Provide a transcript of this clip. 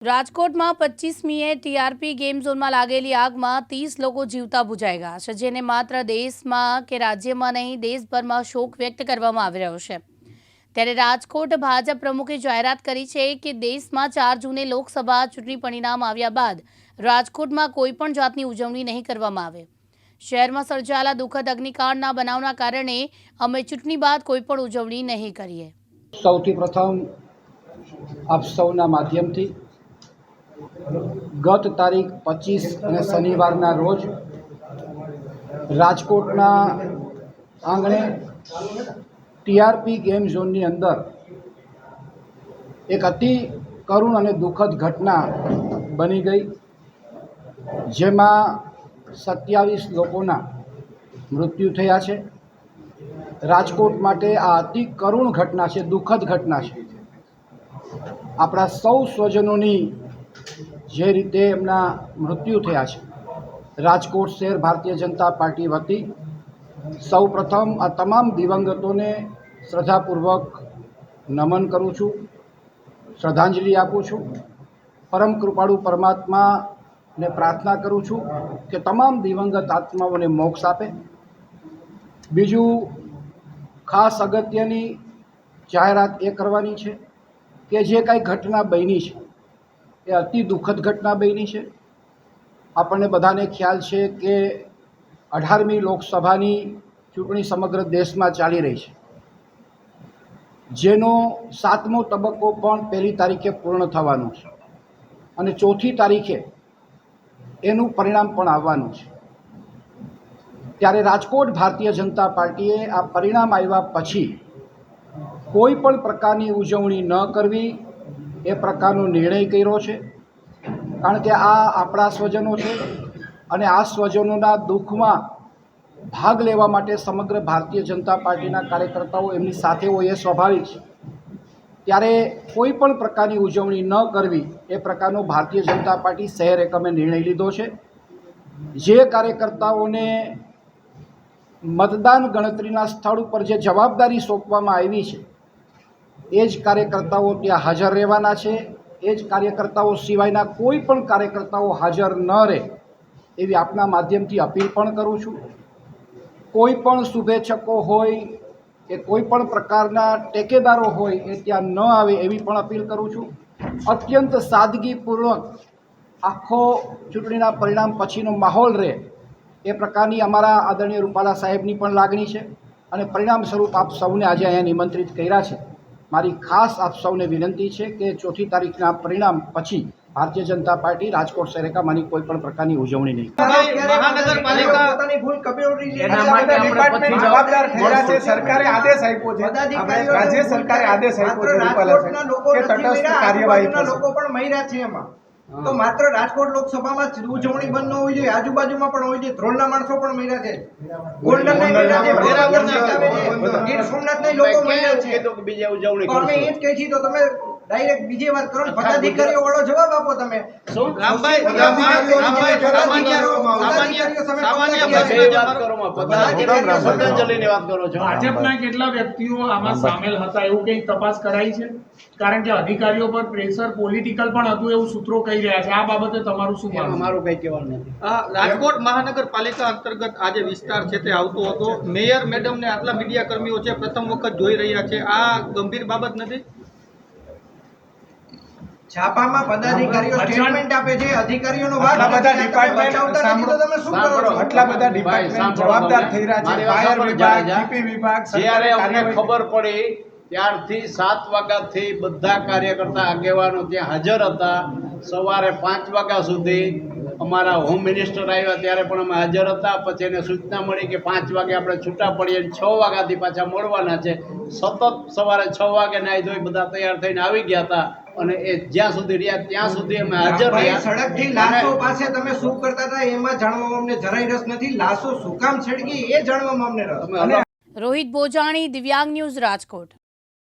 રાજકોટમાં 25મીએ TRP game ઝોનમાં લાગેલી આગમાં 30 લોકો જીવતા બુઝાઈ ગયા છે, જેને માત્ર દેશમાં કે રાજ્યમાં નહીં દેશભરમાં શોક વ્યક્ત કરવામાં આવી રહ્યો છે। ત્યારે રાજકોટ ભાજપ પ્રમુખે જાહેરાત કરી છે કે દેશમાં 4 જૂને લોકસભા ચૂંટણી પરિણામ આવ્યા બાદ રાજકોટમાં કોઈપણ જાતની ઉજવણી નહીં કરવામાં આવે। શહેરમાં સર્જાયેલા દુઃખદ અગ્નિકાંડના બનાવના કારણે અમે ચૂંટણી બાદ કોઈપણ ઉજવણી નહીં કરીએ। સૌથી પ્રથમ આપ સૌના માધ્યમથી ગત તારીખ 25 અને શનિવારના રોજ રાજકોટના આંગણે ટીઆરપી ગેમ ઝોનની અંદર એક અતિ કરુણ અને દુઃખદ ઘટના બની ગઈ, જેમાં 27 લોકોના મૃત્યુ થયા છે। રાજકોટ માટે આ અતિ કરુણ ઘટના છે, દુઃખદ ઘટના છે। આપણા સૌ સ્વજનોની જે રીતે એમના મૃત્યુ થયા છે, રાજકોટ શહેર ભારતીય જનતા પાર્ટી વતી સૌ પ્રથમ આ તમામ દિવંગતોને શ્રદ્ધાપૂર્વક નમન કરું છું, શ્રદ્ધાંજલિ આપું છું। પરમ કૃપાળુ પરમાત્માને પ્રાર્થના કરું છું કે તમામ દિવંગત આત્માઓને મોક્ષ આપે। બીજું ખાસ અગત્યની જાહેરાત એ કરવાની છે કે જે કાંઈ ઘટના બની છે એ અતિ દુઃખદ ઘટના બની છે। આપણને બધાને ખ્યાલ છે કે 18મી લોકસભાની ચૂંટણી સમગ્ર દેશમાં ચાલી રહી છે, જેનો 7મો તબક્કો પણ 1લી તારીખે પૂર્ણ થવાનો છે અને 4થી તારીખે એનું પરિણામ પણ આવવાનું છે। ત્યારે રાજકોટ ભારતીય જનતા પાર્ટીએ આ પરિણામ આવ્યા પછી કોઈ પણ પ્રકારની ઉજવણી ન કરવી એ પ્રકારનો નિર્ણય કર્યો છે, કારણ કે આ આપણા સ્વજનો છે અને આ સ્વજનોના દુઃખમાં ભાગ લેવા માટે સમગ્ર ભારતીય જનતા પાર્ટીના કાર્યકર્તાઓ એમની સાથે હોય એ સ્વાભાવિક છે। ત્યારે કોઈ પણ પ્રકારની ઉજવણી ન કરવી એ પ્રકારનો ભારતીય જનતા પાર્ટી શહેર એકમે નિર્ણય લીધો છે। જે કાર્યકર્તાઓને મતદાન ગણતરીના સ્થળ ઉપર જે જવાબદારી સોંપવામાં આવી છે એ જ કાર્યકર્તાઓ ત્યાં હાજર રહેવાના છે। એ જ કાર્યકર્તાઓ સિવાયના કોઈ પણ કાર્યકર્તાઓ હાજર ન રહે એવી આપના માધ્યમથી અપીલ પણ કરું છું। કોઈ પણ શુભેચ્છકો હોય કે કોઈ પણ પ્રકારના ટેકેદારો હોય એ ત્યાં ન આવે એવી પણ અપીલ કરું છું। અત્યંત સાદગીપૂર્વક આખો ચૂંટણીના પરિણામ પછીનો માહોલ રહે એ પ્રકારની અમારા આદરણીય રૂપાલા સાહેબની પણ લાગણી છે અને પરિણામ સ્વરૂપ આપ સૌને આજે અહીંયા નિમંત્રિત કર્યા છે। મારી ખાસ આપ સૌને વિનંતી છે કે 4થી તારીખના પરિણામ પછી ભારતીય જનતા પાર્ટી રાજકોટ શહેર એકામાની કોઈ પણ પ્રકારની ઉજવણી નહીં કરે। જવાબદાર થયેલા છે, સરકારે આદેશ આપ્યો છે, રાજ્ય સરકારે આદેશ આપ્યો છે રૂપાલા સાહેબ કે તટસ્થ કાર્યવાહી થશે। લોકો પણ મર્યા છે એમાં, તો માત્ર રાજકોટ લોકસભામાં જ ઉજવણી બંધ ન હોવી જોઈએ, આજુબાજુમાં પણ હોવી જોઈએ। ધ્રોલના માણસો પણ મર્યા છે, ગોલ્ડન ગીર સોમનાથના લોકો મર્યા છે, તો બીજે ઉજવણી અમે એ જ કહી છીએ તો તમે ડાયરેક્ટ બીજી વાત કરો, પદાધિકારીઓ વાળો જવાબ આપો। તમે ભાજપના કેટલા વ્યક્તિઓ આમાં સામેલ હતા એવું કઈ તપાસ કરાઈ છે? કારણ કે અધિકારીઓ પર પ્રેશર પોલિટિકલ પણ હતું એવું સૂત્રો કહી રહ્યા છે। આ બાબતે તમારું શું માનવું? અમારું કંઈ કહેવાનું નથી। રાજકોટ મહાનગરપાલિકા અંતર્ગત આ જે વિસ્તાર છે તે આવતો હતો, મેયર મેડમને આટલા મીડિયા કર્મીઓ છે પ્રથમ વખત જોઈ રહ્યા છે, આ ગંભીર બાબત નથી? છાપામાં પદાધિકારીઓ સ્ટેટમેન્ટ આપે છે, અધિકારીઓનો વાત આટલા બધા ડિપાર્ટમેન્ટ સાંભળો, તમે શું કરો છો? આટલા બધા ડિપાર્ટમેન્ટ જવાબદાર થઈ રહ્યા છે, ફાયર વિભાગ, જીપી વિભાગ, જ્યારે અમને ખબર પડી ત્યારથી 7 વાગ્યાથી બધા કાર્યકર્તા આગેવાનો ત્યાં હાજર હતા। સવારે 5 વાગ્યા સુધી અમારા હોમ મિનિસ્ટર આવ્યા ત્યારે પણ અમે હાજર હતા। પછી એને સૂચના મળી કે 5 વાગે આપણે છૂટા પડીએ, 6 વાગ્યાથી પાછા મળવાના છે। સતત સવારે 6 વાગે નાહી ધોઈ બધા તૈયાર થઈને આવી ગયા હતા અને એ જ્યાં સુધી રહ્યા ત્યાં સુધી અમે હાજર રહ્યા। સડકથી લાશો પાસે તમે શું કરતા હતા એમાં જાણવામાં અમને જરાય રસ નથી, લાશો શું કામ છડકી એ જાણવામાં અમને રસ। રોહિત બોજાણી, દિવ્યાંગ ન્યૂઝ, રાજકોટ।